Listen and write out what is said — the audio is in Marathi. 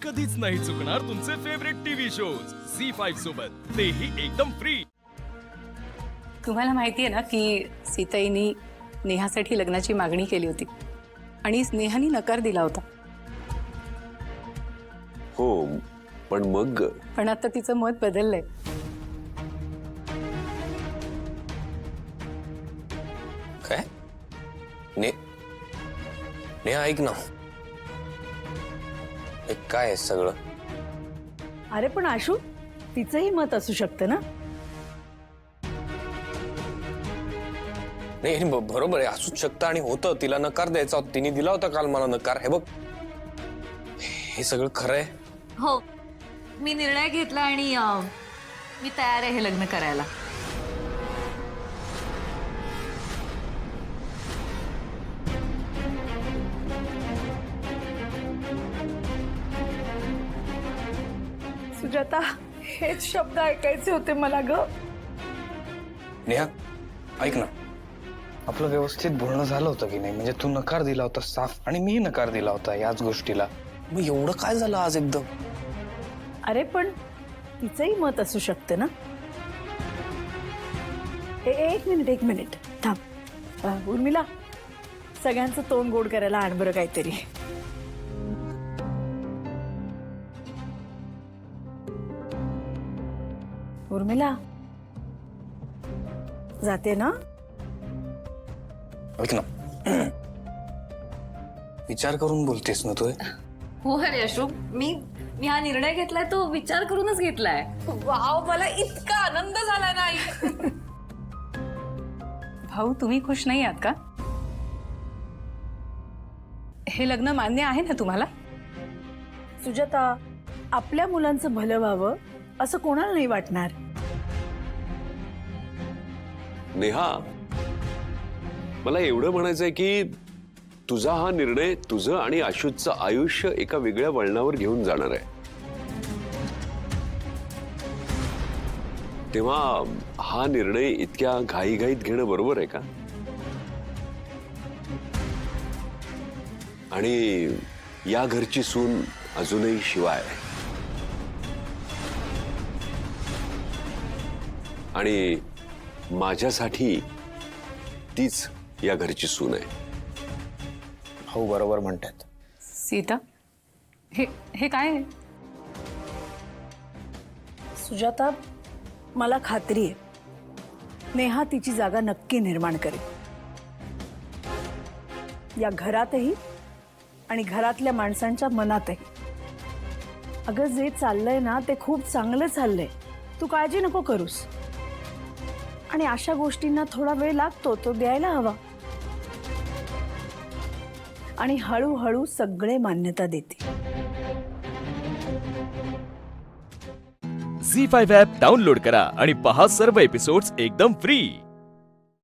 कधीच नाही चुकणार तुमचे फेवरेट टीव्ही शोज झी5 सोबत, तेही एकदम फ्री। तुम्हाला माहिती आहे ना की सीताईनी नेहासाठी लग्नाची मागणी केली होती आणि नेहानी नकार दिला होता। हो, पण आता तिचं मत बदललंय। काय? नेहा ऐक ना, काय आहे सगळं? अरे पण आशू, तिचंही मत असू शकतं ना। नाही बरोबर आहे, असूच शकतं आणि होतं। तिला नकार द्यायचा होता, तिने दिला होता काल मला नकार। हे बघ, हे सगळं खरं आहे? हो, मी निर्णय घेतला आणि मी तयार आहे हे लग्न करायला। सुजाता, हेच शब्द ऐकायचे होते मला ग। नेहा ऐक ना, आपलं व्यवस्थित बोलणं झालं होतं की नाही? म्हणजे तू नकार दिला होता साफ आणि मी नकार दिला होता याच गोष्टीला। मग एवढं काय झालं आज एकदम? अरे पण तिचंही मत असू शकतं ना। एक मिनिट थांब। उर्मिला, सगळ्यांचं तोंड गोड करायला आण बरं काहीतरी। उर्मिला, जाते ना? ऐक ना, विचार करून बोलतेस ना तू? हो अरे अशोक, मी हा निर्णय घेतलाय तो विचार करूनच घेतलाय। वाव, मला इतका आनंद झाला ना आई। भाऊ, तुम्ही खुश नाही आहात का? हे लग्न मान्य आहे ना तुम्हाला? सुजाता, आपल्या मुलांचं भलं व्हावं असं कोणाला नाही वाटणार। नेहा, मला एवढं म्हणायचंय की तुझा हा निर्णय तुझं आणि आशुचं आयुष्य एका वेगळ्या वळणावर घेऊन जाणार आहे। तेव्हा हा निर्णय इतक्या घाईघाईत घेणं बरोबर आहे का? आणि या घरची सून अजूनही शिवा आहे आणि माझ्यासाठी तीच या घरची सून आहे। हो, बरोबर म्हणतात। सीता, हे काय आहे? सुजाता, मला खात्री आहे नेहा तिची जागा नक्की निर्माण करेल, या घरातही आणि घरातल्या माणसांच्या मनातही। अगं, जे चाललंय ना ते खूप चांगलं चाललंय, तू काळजी नको करूस। आणि अशा गोष्टींना थोडा वेळ लागतो, तो द्यायला हवा। आणि हळूहळू सगळे मान्यता देतील। झी5 ॲप डाउनलोड करा आणि पहा सर्व एपिसोड्स एकदम फ्री।